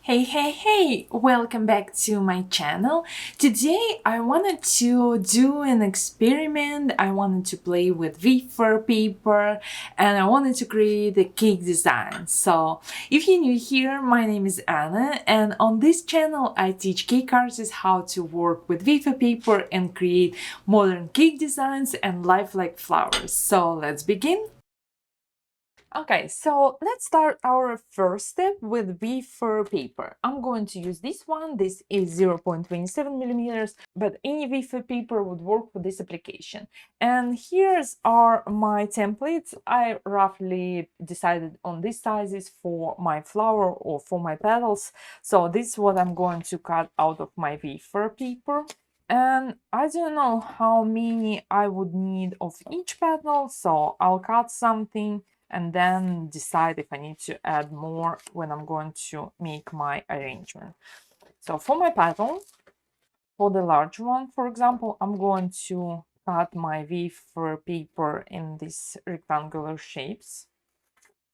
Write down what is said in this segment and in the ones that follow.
Hey, welcome back to my channel. Today I wanted to do an experiment. I wanted to play with wafer paper and I wanted to create a cake design. So if you're new here, my name is Anna, and on this channel I teach cake artists how to work with wafer paper and create modern cake designs and lifelike flowers. So let's begin. Okay, so let's start our first step with wafer paper. I'm going to use this one. This is 0.27 millimeters, but any wafer paper would work for this application. And here's are my templates. I roughly decided on these sizes for my flower or for my petals. So this is what I'm going to cut out of my wafer paper. And I don't know how many I would need of each petal, so I'll cut something and then decide if I need to add more when I'm going to make my arrangement. So for my petal, for the large one, for example, I'm going to cut my wafer paper in these rectangular shapes.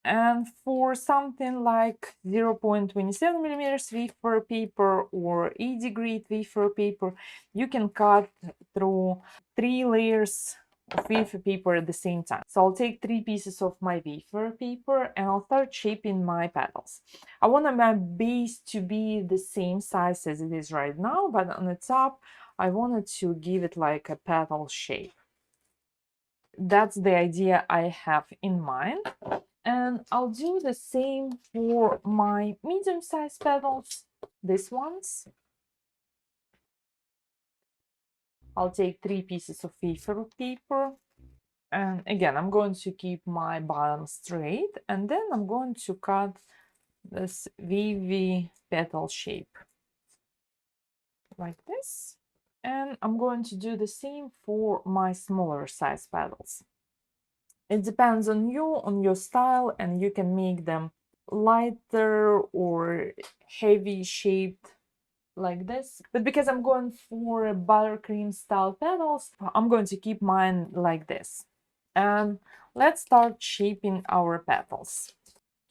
And for something like 0.27 millimeters wafer paper or 80 grit wafer paper, you can cut through 3 layers of wafer paper at the same time. So I'll take 3 pieces of my wafer paper and I'll start shaping my petals. I want my base to be the same size as it is right now, but on the top I wanted to give it like a petal shape. That's the idea I have in mind. And I'll do the same for my medium-sized petals, these ones. I'll take 3 pieces of wafer paper. And again, I'm going to keep my bottom straight. And then I'm going to cut this wavy petal shape. Like this. And I'm going to do the same for my smaller size petals. It depends on you, on your style, and you can make them lighter or heavy shaped like this. But because I'm going for buttercream style petals, I'm going to keep mine like this. And let's start shaping our petals.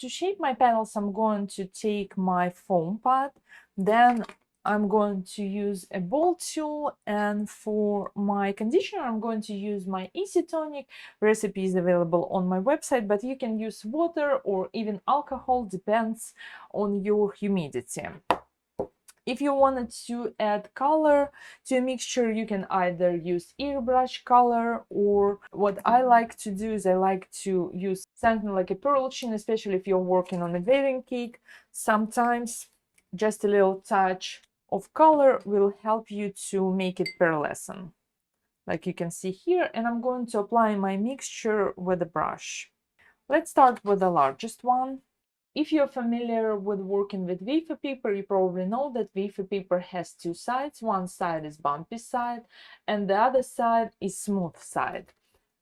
To shape my petals, I'm going to take my foam pot, then I'm going to use a ball tool, and for my conditioner I'm going to use my Easy Tonic. Recipe is available on my website, but you can use water or even alcohol, depends on your humidity. If you wanted to add color to a mixture, you can either use airbrush color, or what I like to do is I like to use something like a pearl sheen, especially if you're working on a wedding cake. Sometimes just a little touch of color will help you to make it pearlescent, like you can see here. And I'm going to apply my mixture with a brush. Let's start with the largest one. If you're familiar with working with wafer paper, you probably know that wafer paper has 2 sides. One side is bumpy side and the other side is smooth side.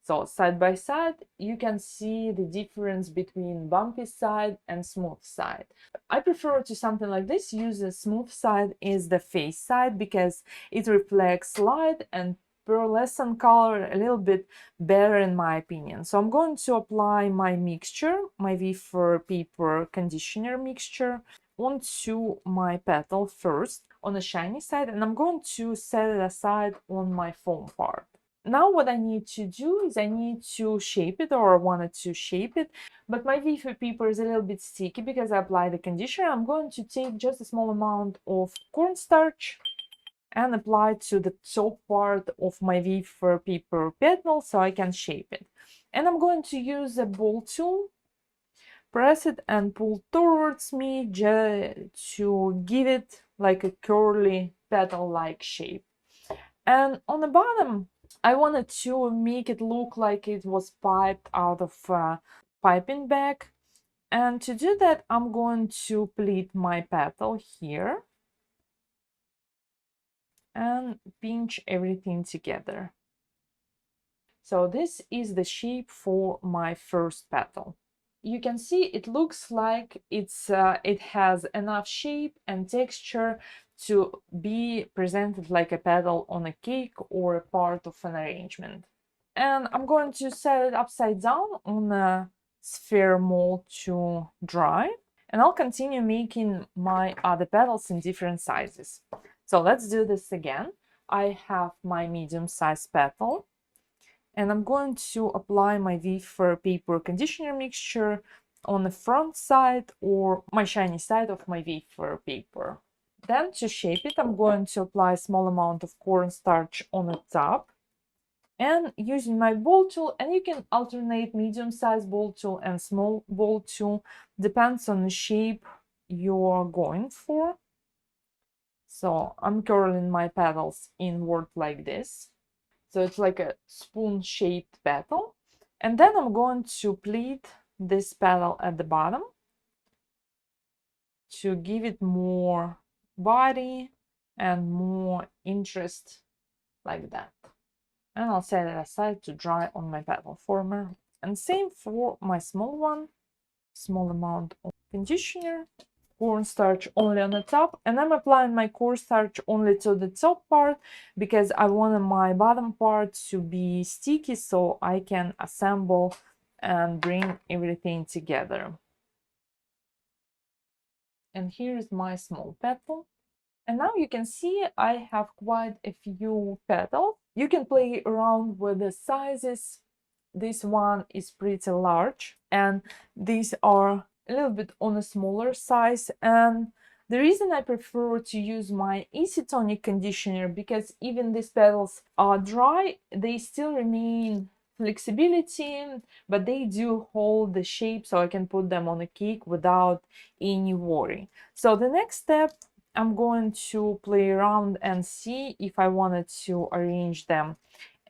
So side by side, you can see the difference between bumpy side and smooth side. I prefer to something like this. Use a smooth side is the face side because it reflects light and pearlescent color a little bit better in my opinion. So I'm going to apply my mixture, my wafer paper conditioner mixture, onto my petal first on the shiny side, and I'm going to set it aside on my foam part. Now what I need to do is I need to shape it, or I wanted to shape it, but my wafer paper is a little bit sticky because I applied the conditioner. I'm going to take just a small amount of cornstarch and apply to the top part of my wafer paper petal so I can shape it. And I'm going to use a ball tool, press it and pull towards me to give it like a curly petal-like shape. And on the bottom, I wanted to make it look like it was piped out of a piping bag. And to do that, I'm going to pleat my petal here and pinch everything together. So this is the shape for my first petal. You can see it looks like it has enough shape and texture to be presented like a petal on a cake or a part of an arrangement. And I'm going to set it upside down on a sphere mold to dry. And I'll continue making my other petals in different sizes. So let's do this again. I have my medium-sized petal, and I'm going to apply my wafer paper conditioner mixture on the front side or my shiny side of my wafer paper. Then to shape it, I'm going to apply a small amount of cornstarch on the top and using my ball tool, and you can alternate medium-sized ball tool and small ball tool, depends on the shape you're going for. So I'm curling my petals inward like this. So it's like a spoon-shaped petal. And then I'm going to pleat this petal at the bottom to give it more body and more interest like that. And I'll set it aside to dry on my petal former. And same for my small one. Small amount of conditioner, cornstarch only on the top, and I'm applying my cornstarch only to the top part because I want my bottom part to be sticky so I can assemble and bring everything together. And here's my small petal. And now you can see I have quite a few petals. You can play around with the sizes. This one is pretty large, and these are a little bit on a smaller size. And the reason I prefer to use my isotonic conditioner, because even these petals are dry, they still remain flexibility, but they do hold the shape so I can put them on a cake without any worry. So the next step, I'm going to play around and see if I wanted to arrange them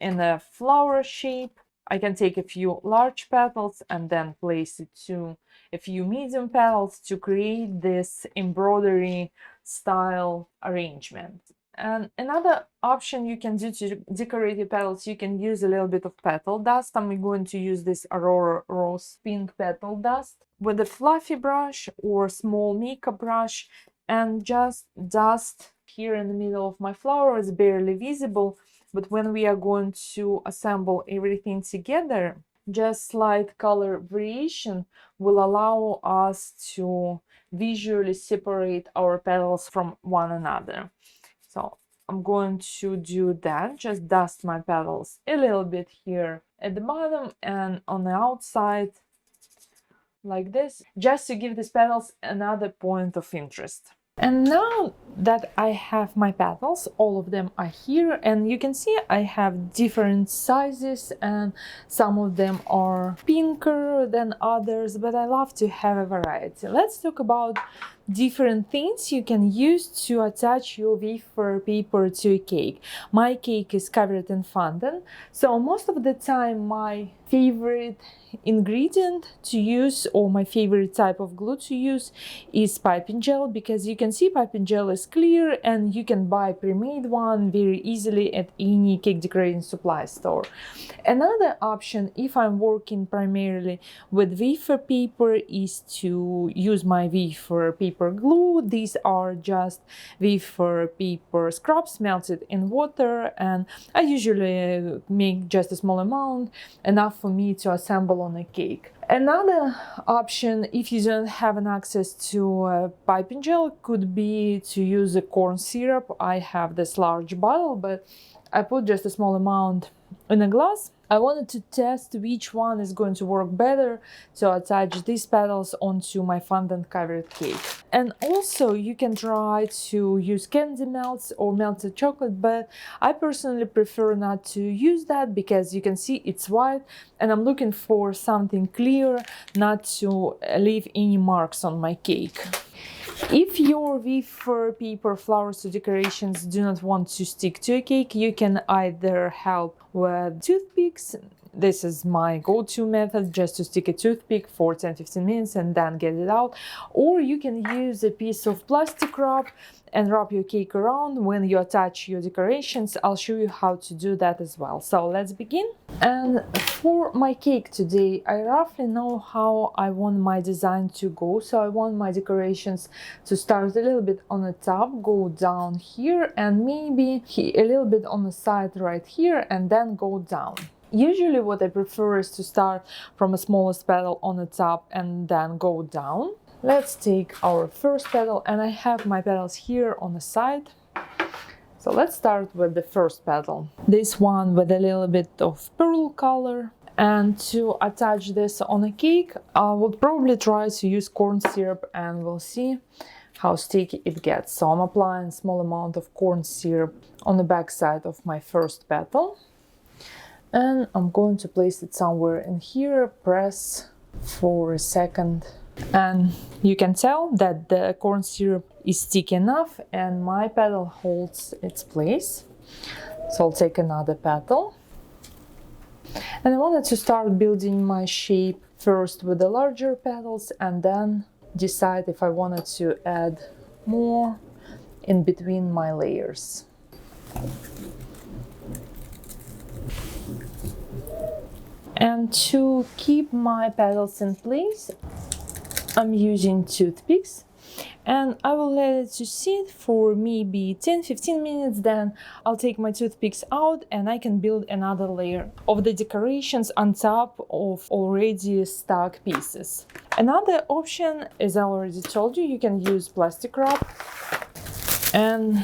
in a flower shape. I can take a few large petals and then place it to a few medium petals to create this embroidery style arrangement. And another option you can do to decorate your petals, you can use a little bit of petal dust. I'm going to use this Aurora Rose Pink petal dust with a fluffy brush or small makeup brush, and just dust here in the middle of my flower. Is barely visible, but when we are going to assemble everything together, just slight color variation will allow us to visually separate our petals from one another. So I'm going to do that, just dust my petals a little bit here at the bottom and on the outside like this, just to give these petals another point of interest. And now that I have my petals, all of them are here, and you can see I have different sizes, and some of them are pinker than others, but I love to have a variety. Let's talk about different things you can use to attach your wafer paper to a cake. My cake is covered in fondant, so most of the time my favorite ingredient to use or my favorite type of glue to use is piping gel, because you can see piping gel is clear and you can buy pre-made one very easily at any cake decorating supply store. Another option, if I'm working primarily with wafer paper, is to use my wafer paper glue. These are just wafer paper scraps melted in water, and I usually make just a small amount, enough for me to assemble on a cake. Another option, if you don't have an access to piping gel, could be to use a corn syrup. I have this large bottle, but I put just a small amount in a glass. I wanted to test which one is going to work better to attach these petals onto my fondant covered cake. And also you can try to use candy melts or melted chocolate, but I personally prefer not to use that because you can see it's white and I'm looking for something clear, not to leave any marks on my cake. If your wafer paper flowers or decorations do not want to stick to a cake, you can either help with toothpicks. This is my go-to method, just to stick a toothpick for 10-15 minutes and then get it out. Or you can use a piece of plastic wrap and wrap your cake around when you attach your decorations. I'll show you how to do that as well. So let's begin. And for my cake today, I roughly know how I want my design to go. So I want my decorations to start a little bit on the top, go down here, and maybe a little bit on the side right here, and then go down. Usually what I prefer is to start from the smallest petal on the top and then go down. let's take our first petal, and I have my petals here on the side. So let's start with the first petal, this one with a little bit of pearl color. And to attach this on a cake, I would probably try to use corn syrup, and we'll see how sticky it gets. So I'm applying a small amount of corn syrup on the back side of my first petal. And I'm going to place it somewhere in here, press for a second. And you can tell that the corn syrup is sticky enough and my petal holds its place. So I'll take another petal. And I wanted to start building my shape first with the larger petals and then decide if I wanted to add more in between my layers. And to keep my petals in place, I'm using toothpicks, and I will let it to sit for maybe 10-15 minutes. Then I'll take my toothpicks out and I can build another layer of the decorations on top of already stuck pieces. Another option, as I already told you, you can use plastic wrap, and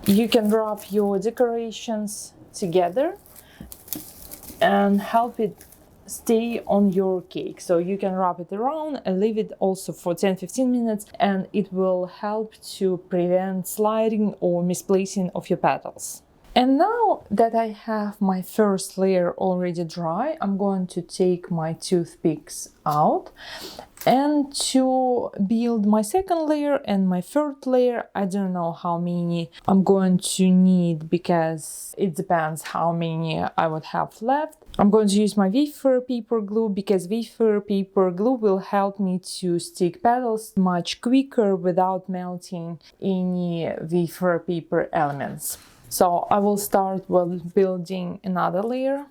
you can wrap your decorations together and help it stay on your cake. So you can wrap it around and leave it also for 10-15 minutes, and it will help to prevent sliding or misplacing of your petals. And now that I have my first layer already dry, I'm going to take my toothpicks out. And to build my second layer and my third layer, I don't know how many I'm going to need because it depends how many I would have left. I'm going to use my wafer paper glue because wafer paper glue will help me to stick petals much quicker without melting any wafer paper elements. So I will start with building another layer.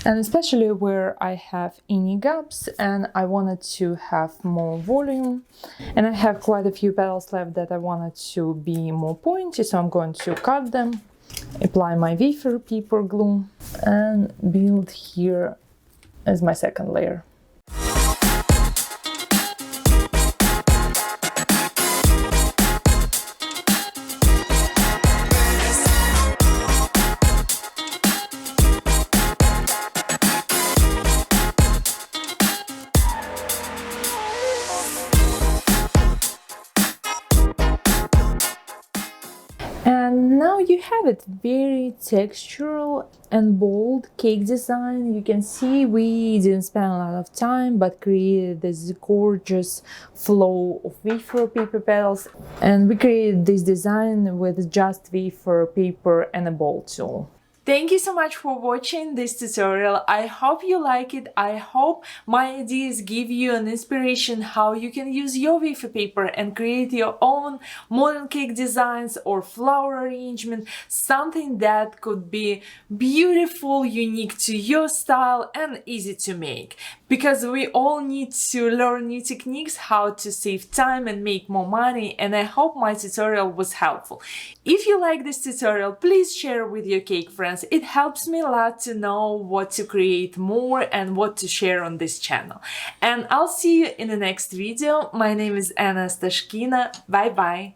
And especially where I have any gaps and I wanted to have more volume. And I have quite a few petals left that I wanted to be more pointy, so I'm going to cut them, apply my wafer paper glue, and build here as my second layer. And now you have it, very textural and bold cake design. You can see we didn't spend a lot of time but created this gorgeous flow of wafer paper petals, and we created this design with just wafer paper and a ball tool. Thank you so much for watching this tutorial. I hope you like it. I hope my ideas give you an inspiration how you can use your wafer paper and create your own modern cake designs or flower arrangement, something that could be beautiful, unique to your style and easy to make. Because we all need to learn new techniques how to save time and make more money, and I hope my tutorial was helpful. If you like this tutorial, please share with your cake friends. It helps me a lot to know what to create more and what to share on this channel. And I'll see you in the next video. My name is Anna Stashkina. Bye bye.